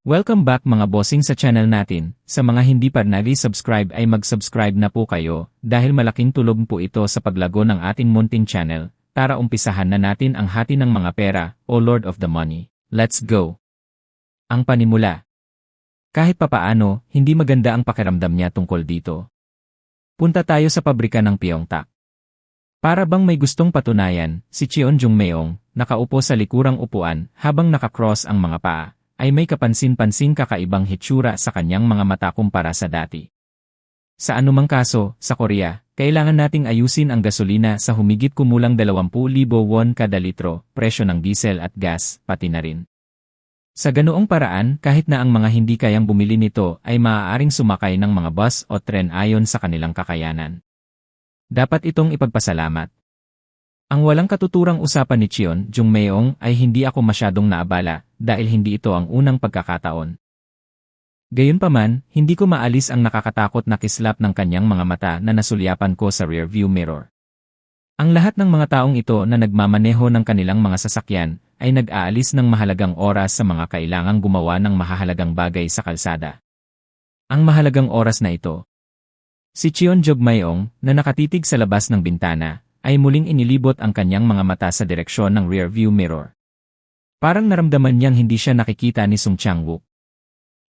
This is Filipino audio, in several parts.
Welcome back mga bossing sa channel natin. Sa mga hindi pa nag-subscribe ay mag-subscribe na po kayo dahil malaking tulong po ito sa paglago ng ating munting channel. Tara umpisahan na natin ang hati ng mga pera, o Lord of the Money. Let's go! Ang panimula. Kahit papaano, hindi maganda ang pakiramdam niya tungkol dito. Punta tayo sa pabrika ng Pyeongtaek. Para bang may gustong patunayan, si Cheon Jungmeong, nakaupo sa likurang upuan habang nakakross ang mga paa, ay may kapansin-pansing kakaibang hitsura sa kanyang mga mata kumpara sa dati. Sa anumang kaso, sa Korea, kailangan nating ayusin ang gasolina sa humigit kumulang 20,000 won kada litro, presyo ng diesel at gas, pati na rin. Sa ganoong paraan, kahit na ang mga hindi kayang bumili nito ay maaaring sumakay ng mga bus o tren ayon sa kanilang kakayanan. Dapat itong ipagpasalamat. Ang walang katuturang usapan ni Cheon Jungmeong ay hindi ako masyadong naabala dahil hindi ito ang unang pagkakataon. Gayunpaman, hindi ko maalis ang nakakatakot na kislap ng kanyang mga mata na nasulyapan ko sa rearview mirror. Ang lahat ng mga taong ito na nagmamaneho ng kanilang mga sasakyan ay nag-aalis ng mahalagang oras sa mga kailangang gumawa ng mahahalagang bagay sa kalsada. Ang mahalagang oras na ito. Si Cheon Jungmeong, na nakatitig sa labas ng bintana, ay muling inilibot ang kanyang mga mata sa direksyon ng rearview mirror. Parang naramdaman niyang hindi siya nakikita ni Sung Chang-wook.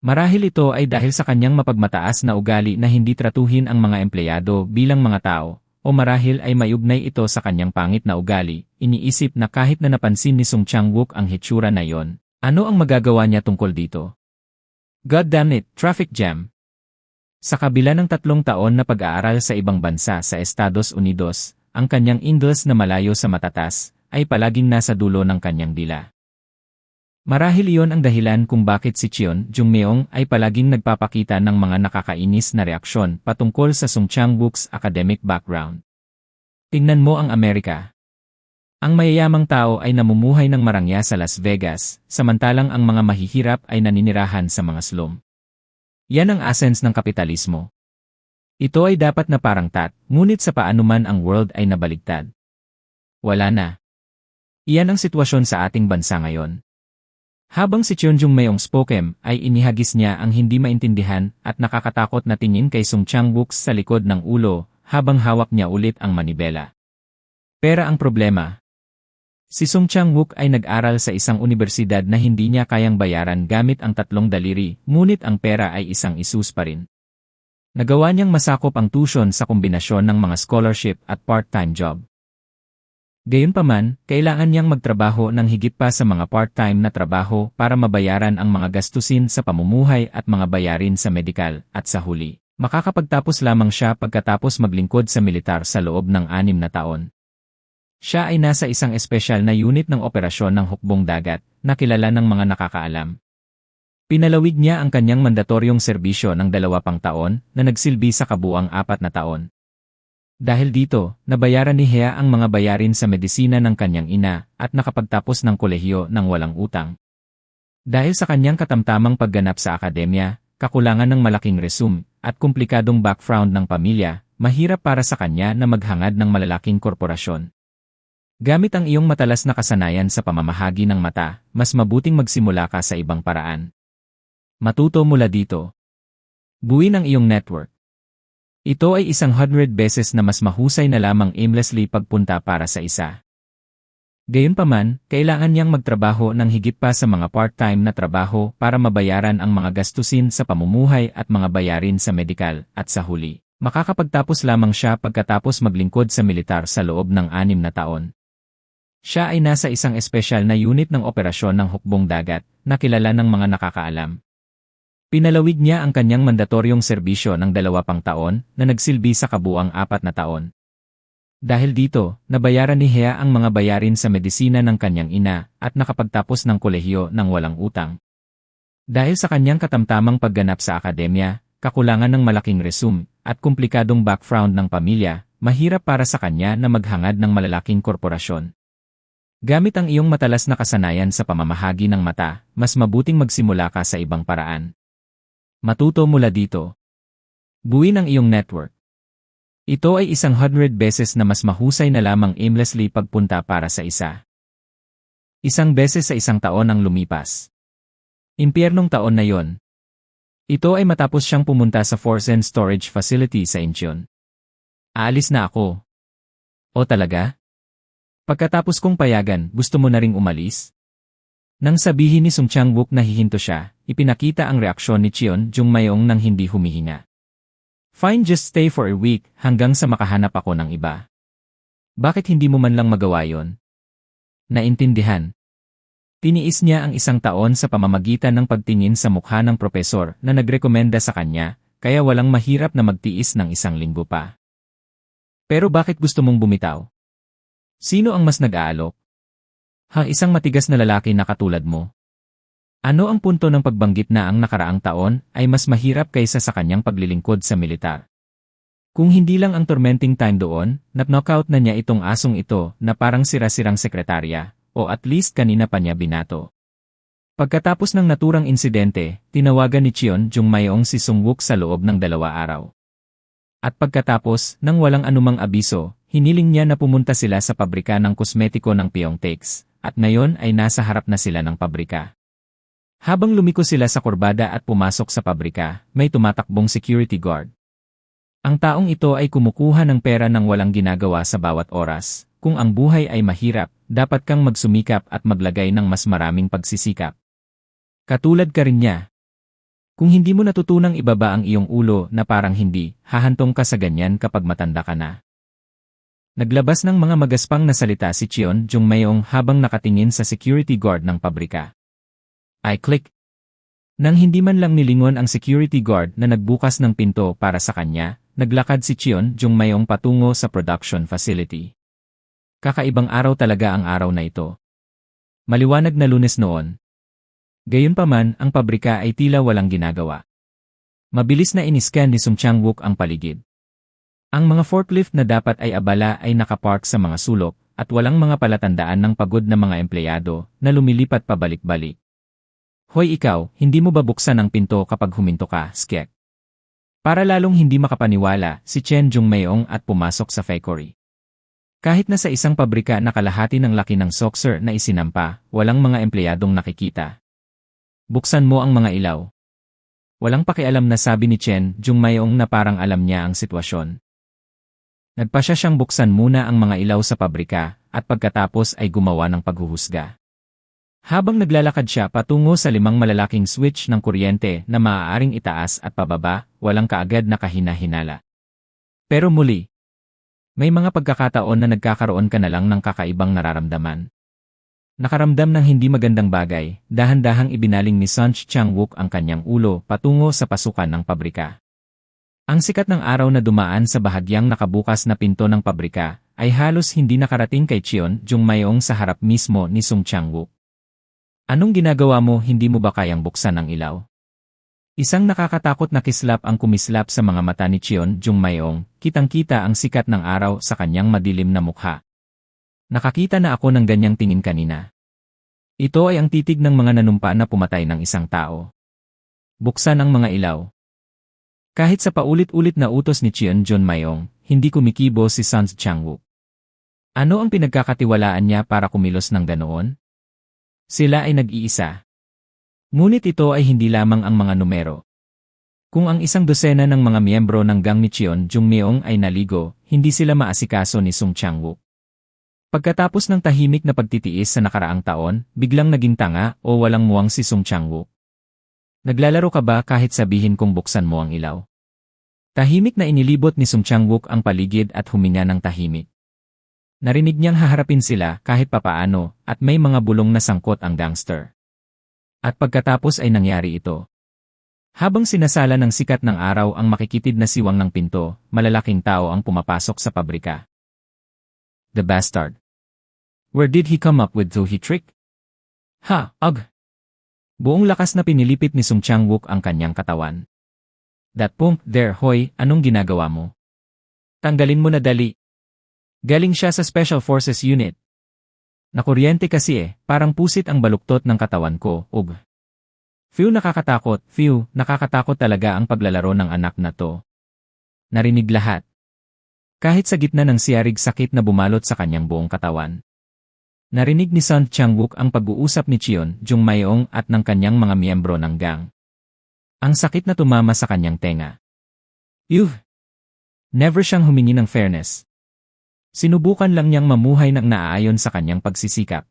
Marahil ito ay dahil sa kanyang mapagmataas na ugali na hindi tratuhin ang mga empleyado bilang mga tao, o marahil ay mayugnay ito sa kanyang pangit na ugali. Iniisip na kahit na napansin ni Sung Chang-wook ang hitsura na yon, ano ang magagawa niya tungkol dito? God damn it, traffic jam! Sa kabila ng 3 taon na pag-aaral sa ibang bansa sa Estados Unidos, ang kanyang English na malayo sa matatas ay palaging nasa dulo ng kanyang dila. Marahil iyon ang dahilan kung bakit si Cheon Jungmeong ay palaging nagpapakita ng mga nakakainis na reaksyon patungkol sa Sung Chang-wook's academic background. Tingnan mo ang Amerika. Ang mayayamang tao ay namumuhay ng marangya sa Las Vegas, samantalang ang mga mahihirap ay naninirahan sa mga slum. Yan ang essence ng kapitalismo. Ito ay dapat na parang ngunit sa paanuman ang world ay nabaligtad. Wala na. Iyan ang sitwasyon sa ating bansa ngayon. Habang si Cheon Jungmeong spokem ay inihagis niya ang hindi maintindihan at nakakatakot na tingin kay Sung Chang-wook sa likod ng ulo habang hawak niya ulit ang manibela. Pero ang problema, si Sung Chang-wook ay nag-aral sa isang universidad na hindi niya kayang bayaran gamit ang 3 daliri, ngunit ang pera ay isang isus pa rin. Nagawa niyang masakop ang tuition sa kombinasyon ng mga scholarship at part-time job. Gayunpaman, kailangan niyang magtrabaho ng higit pa sa mga part-time na trabaho para mabayaran ang mga gastusin sa pamumuhay at mga bayarin sa medikal, at sa huli, makakapagtapos lamang siya pagkatapos maglingkod sa militar sa loob ng 6 na taon. Siya ay nasa isang espesyal na unit ng operasyon ng hukbong dagat na kilala ng mga nakakaalam. Pinalawig niya ang kanyang mandatoryong serbisyo ng 2 pang taon na nagsilbi sa kabuuang 4 na taon. Dahil dito, nabayaran ni Hea ang mga bayarin sa medisina ng kanyang ina at nakapagtapos ng kolehiyo ng walang utang. Dahil sa kanyang katamtamang pagganap sa akademya, kakulangan ng malaking resume, at komplikadong background ng pamilya, mahirap para sa kanya na maghangad ng malalaking korporasyon. Gamit ang iyong matalas na kasanayan sa pamamahagi ng mata, mas mabuting magsimula ka sa ibang paraan. Matuto mula dito. Buuin ang iyong network. Ito ay 100 beses na mas mahusay na lamang aimlessly pagpunta para sa isa. Gayunpaman, kailangan niyang magtrabaho ng higit pa sa mga part-time na trabaho para mabayaran ang mga gastusin sa pamumuhay at mga bayarin sa medikal, at sa huli, makakapagtapos lamang siya pagkatapos maglingkod sa militar sa loob ng 6 na taon. Siya ay nasa isang espesyal na unit ng operasyon ng hukbong dagat na kilala ng mga nakakaalam. Pinalawig niya ang kanyang mandatoryong serbisyo ng 2 pang taon na nagsilbi sa kabuuang 4 na taon. Dahil dito, nabayaran ni Hea ang mga bayarin sa medisina ng kanyang ina at nakapagtapos ng kolehiyo ng walang utang. Dahil sa kanyang katamtamang pagganap sa akademya, kakulangan ng malaking resume, at komplikadong background ng pamilya, mahirap para sa kanya na maghangad ng malalaking korporasyon. Gamit ang iyong matalas na kasanayan sa pamamahagi ng mata, mas mabuting magsimula ka sa ibang paraan. Matuto mula dito. Buuin ang iyong network. Ito ay 100 beses na mas mahusay na lamang aimlessly pagpunta para sa isa. 1 beses sa 1 taon ang lumipas. Impyernong taon na yon. Ito ay matapos siyang pumunta sa Force Storage Facility sa Incheon. Aalis na ako. O talaga? Pagkatapos kong payagan, gusto mo na ring umalis? Nang sabihin ni Sung Chang-wook na hihinto siya, ipinakita ang reaksyon ni Cheon Jung-mayong nang hindi humihinga. Fine, just stay for a week hanggang sa makahanap ako ng iba. Bakit hindi mo man lang magawa yon? Naintindihan. Tiniis niya ang 1 taon sa pamamagitan ng pagtingin sa mukha ng propesor na nagrekomenda sa kanya, kaya walang mahirap na magtiis ng 1 linggo pa. Pero bakit gusto mong bumitaw? Sino ang mas nag-aalok? Isang matigas na lalaki na katulad mo. Ano ang punto ng pagbanggit na ang nakaraang taon ay mas mahirap kaysa sa kanyang paglilingkod sa militar? Kung hindi lang ang tormenting time doon, knock-knockout na niya itong asong ito na parang sira-sirang sekretarya, o at least kanina pa niya binato. Pagkatapos ng naturang insidente, tinawagan ni Cheon Jung-mayong si Sung-wook sa loob ng 2 araw. At pagkatapos, nang walang anumang abiso, hiniling niya na pumunta sila sa pabrika ng kosmetiko ng Pyeongtaek, at ngayon ay nasa harap na sila ng pabrika. Habang lumiko sila sa kurbada at pumasok sa pabrika, may tumatakbong security guard. Ang taong ito ay kumukuha ng pera ng walang ginagawa sa bawat oras. Kung ang buhay ay mahirap, dapat kang magsumikap at maglagay ng mas maraming pagsisikap. Katulad ka rin niya. Kung hindi mo natutunang ibaba ang iyong ulo na parang hindi, hahantong ka sa ganyan kapag matanda ka na. Naglabas ng mga magaspang na salita si Cheon Jung-mayong habang nakatingin sa security guard ng pabrika. I click. Nang hindi man lang nilingon ang security guard na nagbukas ng pinto para sa kanya, naglakad si Cheon Jung-mayong patungo sa production facility. Kakaibang araw talaga ang araw na ito. Maliwanag na Lunes noon. Gayunpaman, ang pabrika ay tila walang ginagawa. Mabilis na iniscan ni Sung Chang-wook ang paligid. Ang mga forklift na dapat ay abala ay nakapark sa mga sulok, at walang mga palatandaan ng pagod na mga empleyado na lumilipat pabalik-balik. Hoy ikaw, hindi mo ba buksan ang pinto kapag huminto ka, Skek? Para lalong hindi makapaniwala, si Chen Jung-mayong at pumasok sa factory. Kahit na sa isang pabrika na kalahati ng laki ng Soxer na isinampa, walang mga empleyadong nakikita. Buksan mo ang mga ilaw. Walang pakialam na sabi ni Chen Jung-mayong na parang alam niya ang sitwasyon. Nagpasya siyang buksan muna ang mga ilaw sa pabrika, at pagkatapos ay gumawa ng paghuhusga. Habang naglalakad siya patungo sa 5 malalaking switch ng kuryente na maaaring itaas at pababa, walang kaagad na kahina-hinala. Pero muli, may mga pagkakataon na nagkakaroon ka na lang ng kakaibang nararamdaman. Nakaramdam ng hindi magandang bagay, dahan-dahang ibinaling ni Sung Chang-wook ang kanyang ulo patungo sa pasukan ng pabrika. Ang sikat ng araw na dumaan sa bahagyang nakabukas na pinto ng pabrika ay halos hindi nakarating kay Cheon Jung-mayong sa harap mismo ni Sung Chang-wook. Anong ginagawa mo, hindi mo ba kayang buksan ang ilaw? Isang nakakatakot na kislap ang kumislap sa mga mata ni Cheon Jung-mayong, kitang-kita ang sikat ng araw sa kanyang madilim na mukha. Nakakita na ako ng ganyang tingin kanina. Ito ay ang titig ng mga nanumpa na pumatay ng isang tao. Buksan ang mga ilaw. Kahit sa paulit-ulit na utos ni Cheon Jung-mayong, hindi kumikibo si Sung Chang-wook. Ano ang pinagkakatiwalaan niya para kumilos ng ganoon? Sila ay nag-iisa. Ngunit ito ay hindi lamang ang mga numero. Kung ang 1 dosena ng mga miyembro ng gang ni Cheon Jung-mayong ay naligo, hindi sila maasikaso ni Sung Chang-wook. Pagkatapos ng tahimik na pagtitiis sa nakaraang taon, biglang naging tanga o walang muwang si Sung Chang-wook. Naglalaro ka ba kahit sabihin kong buksan mo ang ilaw? Tahimik na inilibot ni Sung Chang-wook ang paligid at huminga ng tahimik. Narinig niyang haharapin sila kahit papaano at may mga bulong na sangkot ang gangster. At pagkatapos ay nangyari ito. Habang sinasala ng sikat ng araw ang makikitid na siwang ng pinto, malalaking tao ang pumapasok sa pabrika. The bastard. Where did he come up with he trick? Buong lakas na pinilipit ni Sung Chang-wook ang kanyang katawan. That punk there, hoy, anong ginagawa mo? Tanggalin mo na dali. Galing siya sa Special Forces Unit. Nakuryente kasi parang pusit ang baluktot ng katawan ko, nakakatakot talaga ang paglalaro ng anak na to. Narinig lahat. Kahit sa gitna ng siyarig sakit na bumalot sa kanyang buong katawan. Narinig ni Sun Chang-wook ang pag-uusap ni Cheon Jung-mayong at ng kanyang mga miyembro ng gang. Ang sakit na tumama sa kanyang tenga. Yuh! Never siyang humingi ng fairness. Sinubukan lang niyang mamuhay ng naaayon sa kanyang pagsisikap.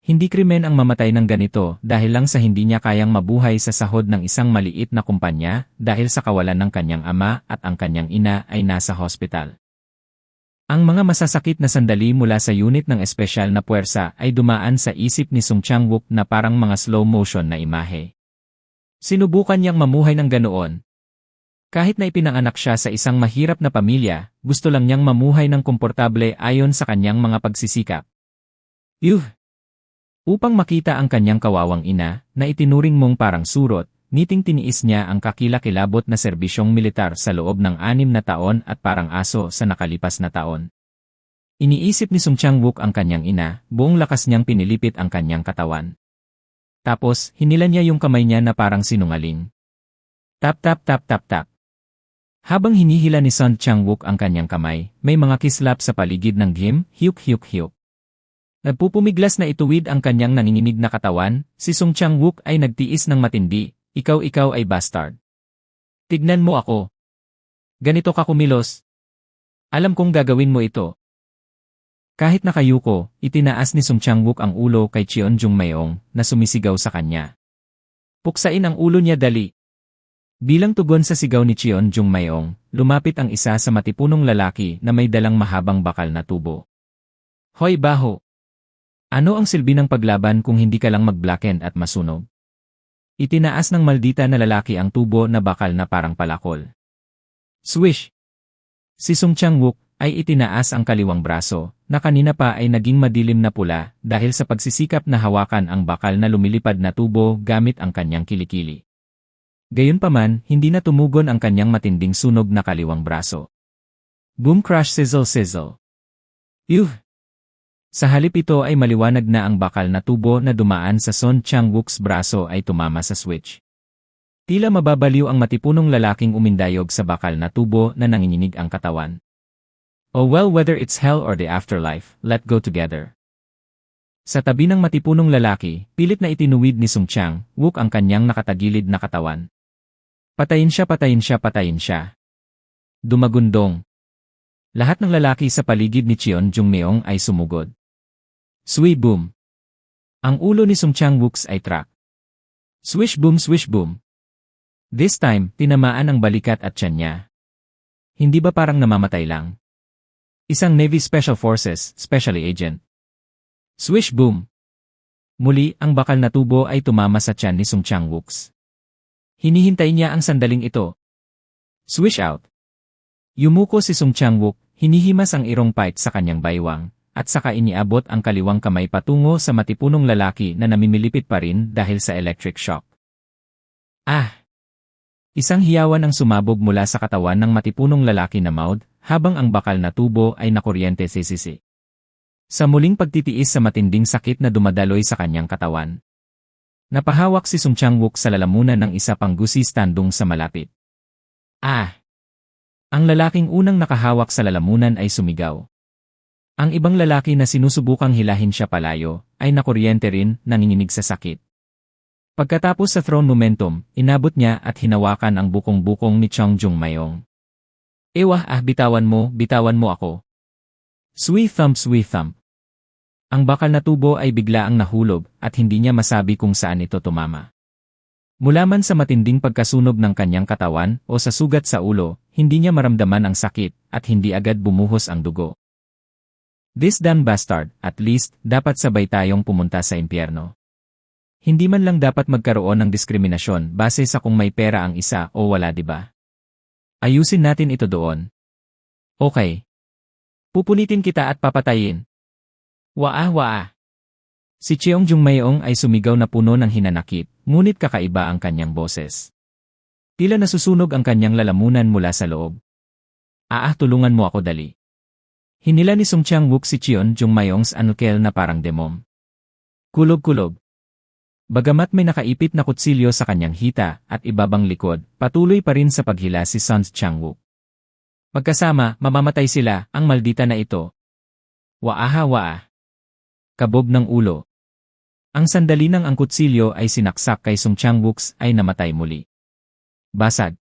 Hindi krimen ang mamatay ng ganito dahil lang sa hindi niya kayang mabuhay sa sahod ng isang maliit na kumpanya dahil sa kawalan ng kanyang ama at ang kanyang ina ay nasa hospital. Ang mga masasakit na sandali mula sa unit ng espesyal na puwersa ay dumaan sa isip ni Sung Chang-wook na parang mga slow motion na imahe. Sinubukan niyang mamuhay ng ganoon. Kahit na ipinanganak siya sa isang mahirap na pamilya, gusto lang niyang mamuhay ng komportable ayon sa kanyang mga pagsisikap. Yuh! Upang makita ang kanyang kawawang ina, na itinuring mong parang surot, niting tiniis niya ang kakilakilabot na serbisyong militar sa loob ng 6 na taon at parang aso sa nakalipas na taon. Iniisip ni Sung Chang-wook ang kanyang ina, buong lakas niyang pinilipit ang kanyang katawan. Tapos, hinila niya yung kamay niya na parang sinungaling. Tap tap tap tap tap. Habang hinihila ni Sung Chang-wook ang kanyang kamay, may mga kislap sa paligid ng gym, hyuk hyuk hyuk. Nagpupumiglas na ituwid ang kanyang nanginginig na katawan, si Sung Chang-wook ay nagtiis ng matindi. Ikaw ay bastard. Tignan mo ako. Ganito ka kumilos. Alam kong gagawin mo ito. Kahit nakayuko, itinaas ni Sung Chang-wook ang ulo kay Cheon Jung-mayong na sumisigaw sa kanya. Puksain ang ulo niya dali. Bilang tugon sa sigaw ni Cheon Jung-mayong, lumapit ang isa sa matipunong lalaki na may dalang mahabang bakal na tubo. Hoy baho! Ano ang silbi ng paglaban kung hindi ka lang mag-blackened at masunog? Itinaas ng maldita na lalaki ang tubo na bakal na parang palakol. Swish! Si Sung Chang-wook ay itinaas ang kaliwang braso, na kanina pa ay naging madilim na pula dahil sa pagsisikap na hawakan ang bakal na lumilipad na tubo gamit ang kanyang kilikili. Gayunpaman, hindi na tumugon ang kanyang matinding sunog na kaliwang braso. Boom crash sizzle sizzle. Yuh! Sa halip ito ay maliwanag na ang bakal na tubo na dumaan sa Sung Chang-wook's braso ay tumama sa switch. Tila mababaliw ang matipunong lalaking umindayog sa bakal na tubo na nanginginig ang katawan. Oh well, whether it's hell or the afterlife, let go together. Sa tabi ng matipunong lalaki, pilit na itinuwid ni Sung Chang-wook ang kanyang nakatagilid na katawan. Patayin siya, patayin siya, patayin siya. Dumagundong. Lahat ng lalaki sa paligid ni Cheon Jung-mayong ay sumugod. Swi boom. Ang ulo ni Sung Chang-wook ay track. Swish boom, swish boom. This time, tinamaan ang balikat at tiyan niya. Hindi ba parang namamatay lang? Isang Navy Special Forces, Specially Agent. Swish boom. Muli, ang bakal na tubo ay tumama sa tiyan ni Sung Chang-wook. Hinihintay niya ang sandaling ito. Swish out. Yumuko si Sung Chang-wook, hinihimas ang irong pipe sa kanyang baywang, at saka iniabot ang kaliwang kamay patungo sa matipunong lalaki na namimilipit pa rin dahil sa electric shock. Ah! Isang hiyawan ang sumabog mula sa katawan ng matipunong lalaki na mouth, habang ang bakal na tubo ay nakuryente sisisi. Sa muling pagtitiis sa matinding sakit na dumadaloy sa kanyang katawan. Napahawak si Sung Chang-wook sa lalamunan ng isa pang gusi standung sa malapit. Ah! Ang lalaking unang nakahawak sa lalamunan ay sumigaw. Ang ibang lalaki na sinusubukang hilahin siya palayo, ay nakuryente rin, nanginginig sa sakit. Pagkatapos sa throne momentum, inabot niya at hinawakan ang bukong-bukong ni Cheon Jung-mayong. Ewa bitawan mo ako. Swi thump swi thump. Ang bakal na tubo ay bigla ang nahulog at hindi niya masabi kung saan ito tumama. Mula man sa matinding pagkasunog ng kanyang katawan o sa sugat sa ulo, hindi niya maramdaman ang sakit at hindi agad bumuhos ang dugo. This damn bastard, at least, dapat sabay tayong pumunta sa impyerno. Hindi man lang dapat magkaroon ng diskriminasyon base sa kung may pera ang isa o wala, diba? Ayusin natin ito doon. Okay. Pupunitin kita at papatayin. Waa. Si Cheon Jung-mayong ay sumigaw na puno ng hinanakit, ngunit kakaiba ang kanyang boses. Tila nasusunog ang kanyang lalamunan mula sa loob. Tulungan mo ako dali. Hinila ni Sung Chang-wook si Cheon Jung-mayong's anukel na parang demom. Kulob-kulob. Bagamat may nakaipit na kutsilyo sa kanyang hita at ibabang likod, patuloy pa rin sa paghila si Sung Chang-wook. Magkasama, mamamatay sila, ang maldita na ito. Waa. Kabog ng ulo. Ang sandali ng ang kutsilyo ay sinaksak kay Song Chang-wook ay namatay muli. Basag.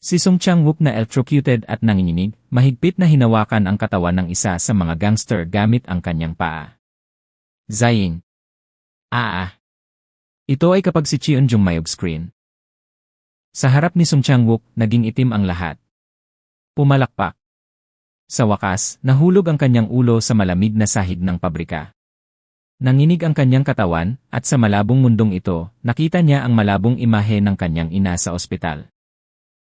Si Song Chang-wook na electrocuted at nanginginig, mahigpit na hinawakan ang katawan ng isa sa mga gangster gamit ang kanyang paa. Zaying. Ito ay kapag si Cheon-jung may off-screen. Sa harap ni Song Chang-wook, naging itim ang lahat. Pumalakpak. Sa wakas, nahulog ang kanyang ulo sa malamig na sahig ng pabrika. Nanginig ang kanyang katawan, at sa malabong mundong ito, nakita niya ang malabong imahe ng kanyang ina sa ospital.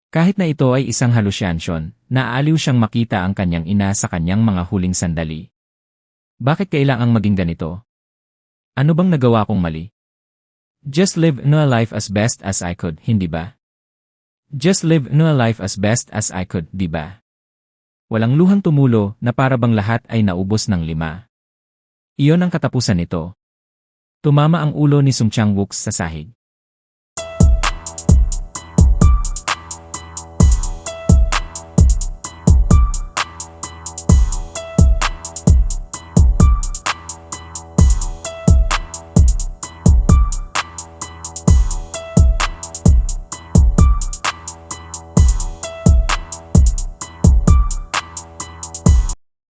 Kahit na ito ay isang halusinasyon, naaaliw siyang makita ang kanyang ina sa kanyang mga huling sandali. Bakit kailangang maging ganito? Ano bang nagawa kong mali? Just live no life as best as I could, hindi ba? Just live no life as best as I could, di ba? Walang luhang tumulo na para bang lahat ay naubos ng 5. Iyon ang katapusan nito. Tumama ang ulo ni Song Chang-wook sa sahig.